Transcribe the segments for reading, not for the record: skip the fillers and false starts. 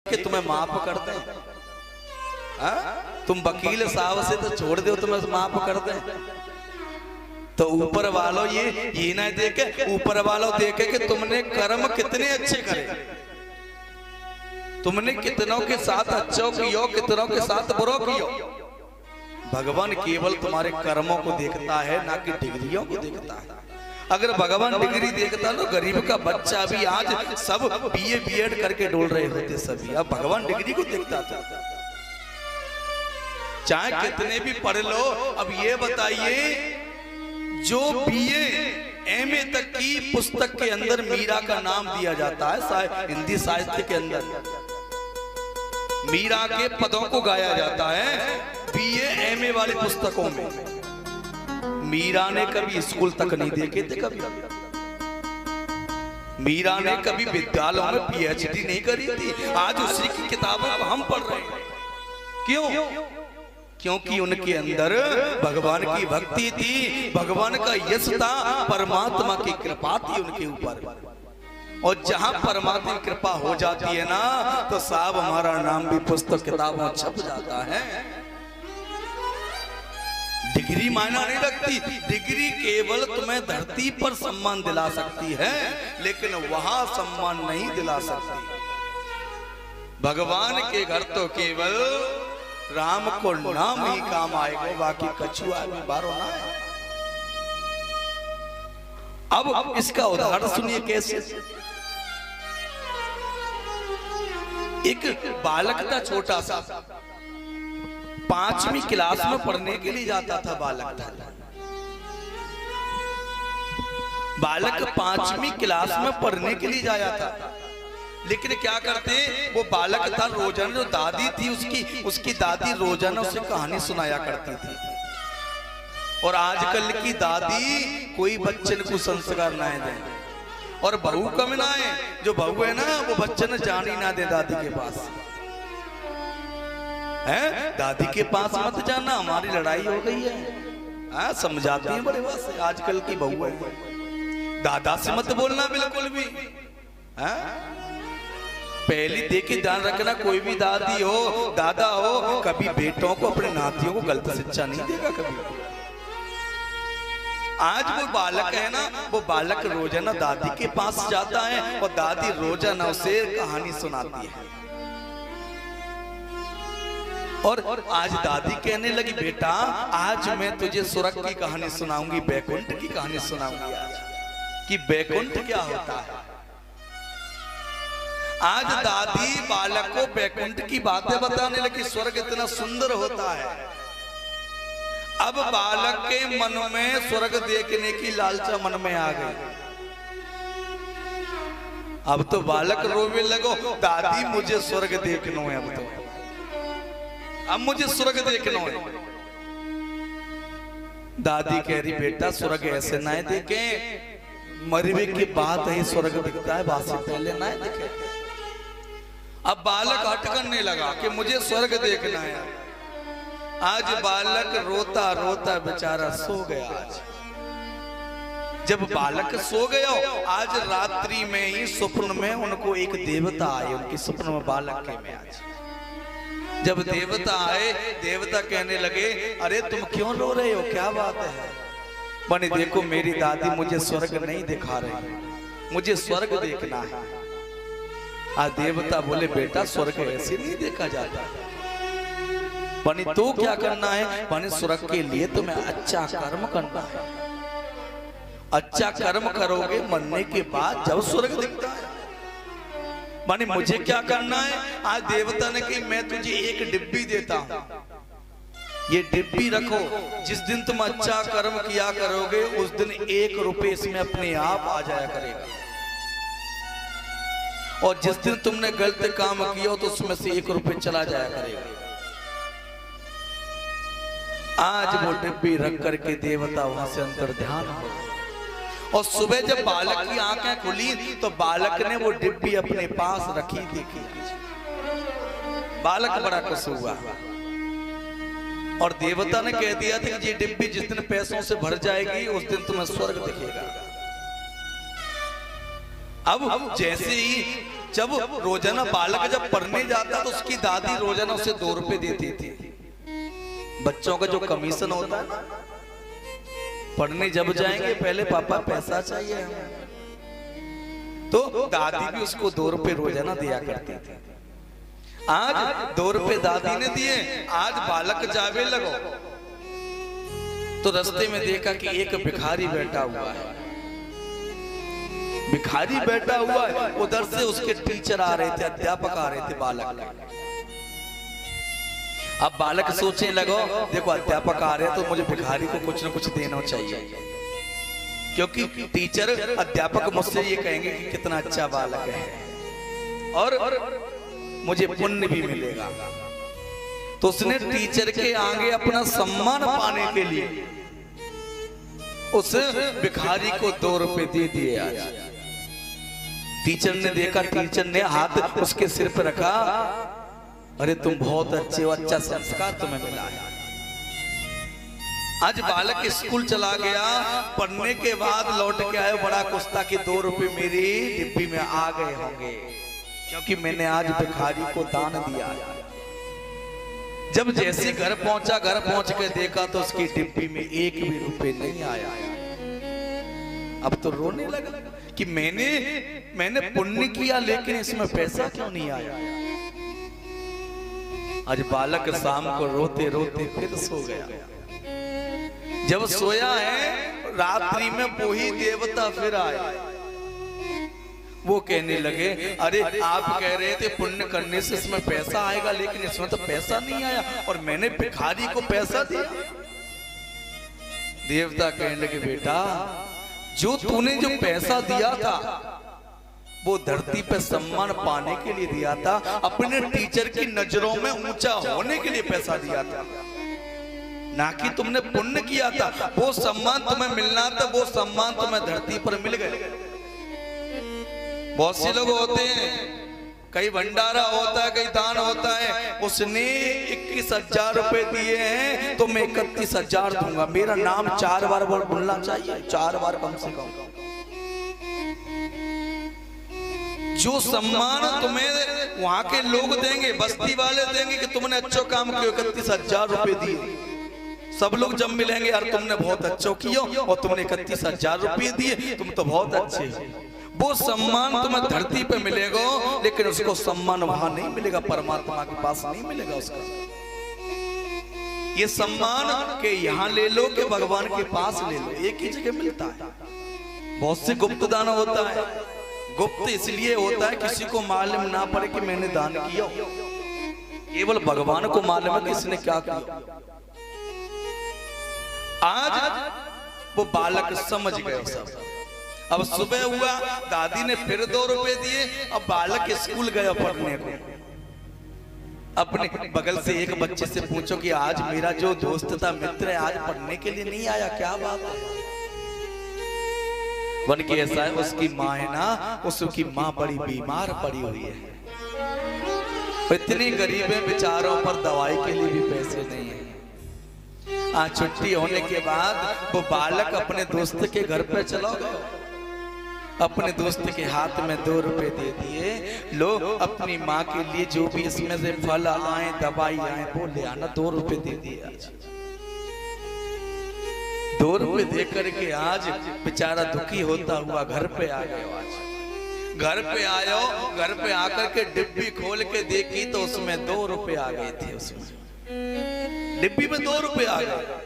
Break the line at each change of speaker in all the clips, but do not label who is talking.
कि तुम्हें माफ कर दें? तुम वकील साहब से तो छोड़ दो, तुम्हें माफ कर दें? तो ऊपर वालों ये ना देखे, ऊपर वालों देखे कि तुमने कर्म कितने अच्छे करे, तुमने कितनों के साथ अच्छों कियो, कितनों के साथ बुरो कियो। भगवान केवल तुम्हारे कर्मों को देखता है, ना कि डिग्रियों को देखता है। अगर भगवान डिग्री देखता तो गरीब का बच्चा भी आज सब बीए बीएड करके डोल रहे होते सभी। अब भगवान डिग्री को देखता था। चाहे कितने भी पढ़ लो, अब ये बताइए जो बीए एमए तक की पुस्तक के अंदर मीरा का नाम दिया जाता है, हिंदी साहित्य के अंदर मीरा के पदों को गाया जाता है बीए एमए वाली पुस्तकों में। मीरा ने कभी स्कूल तक नहीं देखे थे, कभी मीरा ने कभी विद्यालयों में पीएचडी नहीं करी थी। आज उसी की किताबों को हम पढ़ रहे हैं। क्यों? क्योंकि उनके अंदर भगवान की भक्ति थी, भगवान का यश था, परमात्मा की कृपा थी उनके ऊपर। और जहां परमात्मा की कृपा हो जाती है ना, तो साहब हमारा नाम भी पुस्तक किताबों छप जाता है। डिग्री मायना नहीं रखती। डिग्री केवल तुम्हें धरती पर सम्मान दिला सकती है, लेकिन वहां सम्मान नहीं दिला सकती। भगवान के घर तो केवल राम को नाम ही काम आएगा, बाकी कछुआ भी बारो ना है। अब इसका उदाहरण सुनिए कैसे। एक बालक था छोटा सा, 5वीं क्लास में पढ़ने के लिए जाता था। बालक 5वीं क्लास में पढ़ने के लिए जाया था, लेकिन क्या करते, वो बालक था, रोजाना जो दादी थी उसकी दादी रोजाना उसे कहानी सुनाया करती थी। और आजकल की दादी कोई बच्चन को संस्कार ना दे, और बहू कम ना है। जो बहू है ना, वो बच्चन जान ही ना दे दादी के पास है। दादी के पास मत जाना, हमारी लड़ाई हो गई है। समझाती है बड़े बात से। आजकल की बहू है, दादा से मत बोलना बिल्कुल भी। पहली देखे ध्यान रखना, कोई भी दादी हो दादा हो, कभी बेटों को अपने नातियों को गलत शिक्षा नहीं देगा कभी। आज वो बालक है ना, वो बालक रोजाना दादी के पास जाता है, और दादी रोजाना उसे कहानी सुनाती है। और आज दादी कहने लगी, बेटा आज मैं तुझे स्वर्ग की कहानी सुनाऊंगी, बैकुंठ की कहानी सुनाऊंगी आज, कि बैकुंठ क्या होता है। आज दादी बालक को बैकुंठ की बातें बताने लगी, स्वर्ग इतना सुंदर होता है। अब बालक के मन में स्वर्ग देखने की लालसा मन में आ गई। अब तो बालक रोने लगो, दादी मुझे स्वर्ग देखना है, अब मुझे स्वर्ग देखना है। दादी कह रही, बेटा स्वर्ग ऐसे ना देखे, मरने के बाद ही स्वर्ग दिखता है, बाद से पहले ना दिखे। अब बालक हट करने लगा कि मुझे स्वर्ग देखना है। आज बालक रोता रोता बेचारा सो गया। आज जब बालक सो गया, आज रात्रि में ही स्वप्न में उनको एक देवता आए, उनके स्वप्न में बालक के में। आज जब देवता आए, देवता कहने लगे, अरे तुम क्यों रो रहे हो, क्या बात है? बने देखो मेरी दादी मुझे स्वर्ग नहीं दिखा रही, मुझे स्वर्ग देखना है। आज देवता बोले, बेटा स्वर्ग ऐसे नहीं देखा जाता। बनी तो क्या करना है? बनी स्वर्ग के लिए तुम्हें अच्छा कर्म करना है। अच्छा कर्म करोगे, मरने के बाद जब स्वर्ग दिखता है। बनी मुझे क्या करना है? आज देवता ने कही, मैं तुझे एक डिब्बी देता हूं, ये डिब्बी रखो। जिस दिन तुम अच्छा कर्म किया करोगे, उस दिन 1 रुपए इसमें अपने आप आ जाया करेगा। और जिस दिन तुमने गलत काम किया तो उसमें से 1 रुपए चला जाया करेगा। आज वो डिब्बी रख करके देवता वहां से अंतर ध्यान हो। और सुबह जब बालक की आंखें खुली, तो बालक ने वो डिब्बी अपने पास रखी। देखी, बालक बड़ा खुश हुआ। और देवता ने कह दिया था कि ये डिब्बी जिस दिन पैसों से भर जाएगी, उस दिन तुम्हें स्वर्ग दिखेगा। अब जैसे ही जब रोजाना बालक जब पढ़ने जाता तो उसकी दादी रोजाना उसे 2 रुपए देती थी। बच्चों का जो कमीशन होता है, पढ़ने जब जाएंगे पहले पापा पैसा चाहिए, तो दादी भी उसको 2 रुपए रोजाना दिया करती थी। आज 2 रुपए दादी ने दिए, आज बालक जावे लगो तो रास्ते में देखा कि एक भिखारी बैठा हुआ है। भिखारी बैठा हुआ है, उधर से उसके टीचर आ रहे थे, अध्यापक आ रहे थे बालक। अब बालक सोचने लगो देखो अध्यापक आ रहे हैं तो मुझे भिखारी को कुछ न कुछ देना चाहिए, क्योंकि टीचर अध्यापक मुझसे ये कहेंगे कि कितना अच्छा बालक है और मुझे पुण्य भी मिलेगा। तो उसने टीचर के आगे अपना सम्मान पाने के लिए उस भिखारी को 2 रुपए दे दिए। आज टीचर ने देखा, टीचर ने हाथ उसके सिर पर रखा, अरे तुम बहुत अच्छे हो, अच्छा संस्कार तुम्हें मिला है। आज बालक स्कूल चला गया, पढ़ने के बाद लौट के आए, बड़ा खुश था कि 2 रुपए मेरी डिब्बी में आ गए होंगे, क्योंकि मैंने आज भिखारी को दान दिया। जब जैसे घर पहुंचा, घर पहुंच के देखा तो उसकी डिब्बी में 1 भी रुपए नहीं आया। अब तो रोने लगा कि मैंने पुण्य किया लेकिन इसमें पैसा क्यों नहीं आया। आज बालक शाम को रोते रोते फिर सो गया। जब सोया है रात्रि में वही देवता फिर आए। वो कहने लगे, अरे आप कह रहे थे पुण्य करने से इसमें पैसा आएगा, लेकिन इसमें तो पैसा नहीं आया और मैंने भिखारी को पैसा दिया। देवता कहने लगे, बेटा जो तूने जो पैसा दिया था वो धरती पे सम्मान पाने के लिए दिया था, अपने टीचर की नजरों में ऊंचा होने के लिए पैसा दिया था, ना कि तुमने पुण्य किया था। वो सम्मान तुम्हें मिलना था, वो सम्मान तुम्हें धरती पर मिल गए। बहुत से लोग होते हैं, कहीं भंडारा होता है, कहीं दान होता है, उसने 21,000 रुपए दिए हैं तो मैं 31,000 दूंगा, मेरा नाम 4 बार बोलना चाहिए, 4 बार कम से कम। जो सम्मान तुम्हें वहां के लोग देंगे, बस्ती वाले देंगे कि तुमने अच्छा काम किया, 31,000 रुपए दिए। सब लोग जब मिलेंगे, यार तुमने बहुत अच्छा किया और तुमने 31,000 रुपए दिए, तुम तो बहुत अच्छे हो। वो सम्मान तुम्हें धरती पे मिलेगा, लेकिन उसको सम्मान वहां नहीं मिलेगा, परमात्मा के पास नहीं मिलेगा उसका। ये सम्मान के यहाँ ले लो कि भगवान के पास ले लो, एक ही जगह मिलता है। बहुत से गुप्त दान होता है, गुप्त इसलिए होता है किसी को मालूम ना पड़े कि मैंने दान किया, केवल भगवान को मालूम है किसने क्या किया। आज वो बालक समझ गए सब। अब सुबह हुआ, दादी ने फिर 2 रुपए दिए। अब बालक स्कूल गया पढ़ने को। अपने बगल से एक बच्चे से पूछो कि आज मेरा जो दोस्त था, मित्र है, आज पढ़ने के लिए नहीं आया, क्या बात है? बन के ऐसा है, उसकी माँ है ना, उसकी माँ बड़ी बीमार पड़ी हुई है, इतनी गरीब है, बेचारों पर दवाई के लिए भी पैसे नहीं है। आज छुट्टी होने के बाद वो बालक अपने दोस्त के घर पे चला गया, अपने दोस्त के हाथ में 2 रुपए दे दिए, लो अपनी माँ के लिए जो भी इसमें से फल आए, दवाई आए, वो ले आना। 2 रुपए दे दिए। आज 2 रुपए दे करके आज बेचारा दुखी होता हुआ घर पे आ गया। आज घर पे आयो, घर पे आकर के डिब्बी खोल के देखी तो उसमें 2 रुपए आ गए थे। उसमें डिब्बी में 2 रुपए आ गए।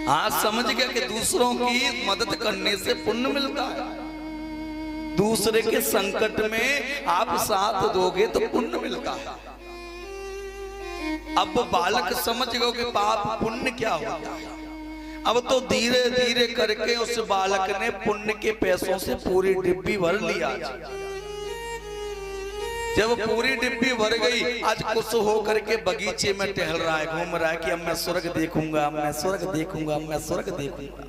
आज समझ गया कि दूसरों की मदद करने से पुण्य मिलता है। दूसरे के संकट में आप साथ दोगे तो पुण्य मिलता है। अब वो बालक समझ गया कि पाप पुण्य क्या होता है। अब तो धीरे धीरे करके उस बालक ने पुण्य के पैसों से पूरी डिब्बी भर लिया। जब पूरी डिब्बी भर गई, आज खुश होकर के बगीचे में टहल रहा है, घूम रहा है कि अब मैं स्वर्ग देखूंगा, अब मैं स्वर्ग देखूंगा, अब मैं स्वर्ग देखूंगा।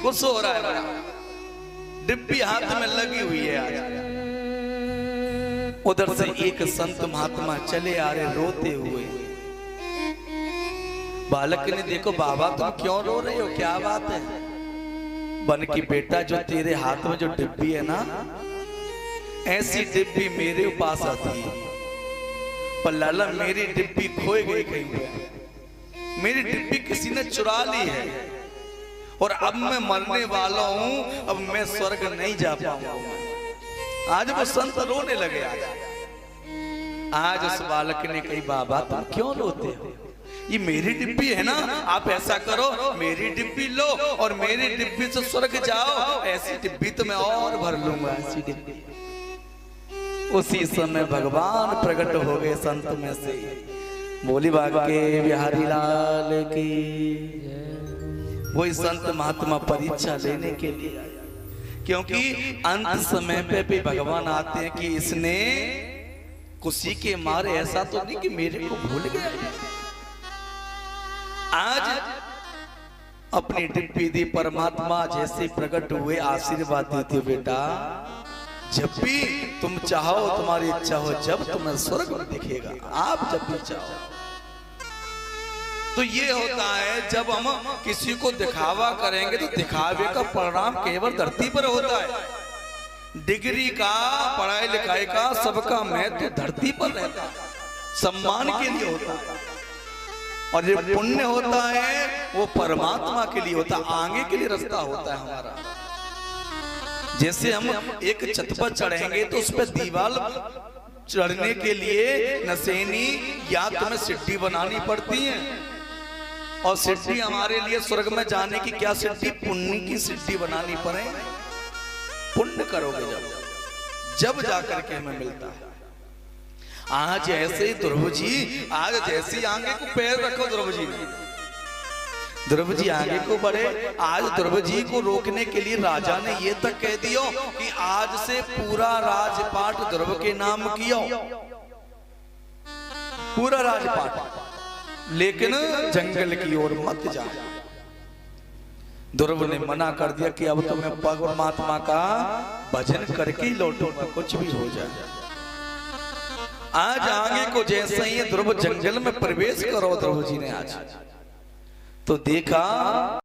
खुश हो रहा है बड़ा। डिब्बी हाथ में लगी हुई है। आज उधर से एक संत महात्मा चले आ रहे रोते हुए। बालक ने देखो, बाबा तुम क्यों रो रहे हो, क्या बात है? बन की बेटा, जो तेरे हाथ में जो डिब्बी है ना, ऐसी डिब्बी मेरे पास आती है, पर लाला मेरी डिब्बी खोई गई कहीं पे, मेरी डिब्बी किसी ने चुरा ली है और अब मैं मरने वाला हूं, अब मैं स्वर्ग नहीं जा पाऊंगा। आज वो संत रोने लगे। आज उस बालक ने कही, बाबा तुम क्यों रोते हो, ये मेरी डिब्बी है ना, आप ऐसा करो मेरी डिब्बी लो और मेरी डिब्बी से स्वर्ग जाओ, ऐसी डिब्बी तो मैं और भर लूंगा, ऐसी डिब्बी। उसी समय भगवान प्रकट हो गए संत में से, बोली बाके बिहारी लाल की। वही संत महात्मा परीक्षा लेने के लिए आया, क्योंकि अंत समय पे भी भगवान आते हैं कि इसने खुशी के मारे ऐसा तो नहीं कि मेरे को भूल गया। आज अपनी डिब्बी दी परमात्मा जैसे प्रकट हुए, आशीर्वाद देते, बेटा जब भी तुम चाहो, तुम्हारी इच्छा हो, जब तुम्हें स्वर्ग में दिखेगा, आप जब भी चाहो। तो ये होता है जब हम किसी को दिखावा करेंगे तो दिखावे का परिणाम केवल धरती पर होता है। डिग्री का, पढ़ाई लिखाई का, सबका महत्व धरती पर रहता है, सम्मान के लिए होता है। और जो पुण्य होता है वो परमात्मा के लिए होता है, आगे के लिए रास्ता होता है हमारा। जैसे हम एक छत पर चढ़ेंगे तो उस पर दीवार चढ़ने के लिए नसेनी या तुम्हें सीढ़ी बनानी पड़ती है, और सीढ़ी हमारे लिए स्वर्ग में जाने की क्या सीढ़ी, पुण्य की सीढ़ी बनानी पड़े। पुण्य करोगे जब जाकर के हमें मिलता है। आज ऐसे ही ध्रुव जी, आज जैसी आगे को पैर रखो ध्रुव जी ने, ध्रुव जी आगे को बढ़े। आज ध्रुव जी को रोकने के लिए राजा ने ये तक कह दियो कि आज से पूरा राजपाट ध्रुव के नाम कियो, पूरा राजपाट, लेकिन जंगल की ओर मत जा। ध्रुव ने मना कर दिया कि अब तो मैं परमात्मा का भजन करके ही लौटूंगा, कुछ भी हो जाए। आज आगे को जैसे ही ध्रुव जंगल में प्रवेश करो ध्रुव जी ने आज, तो देखा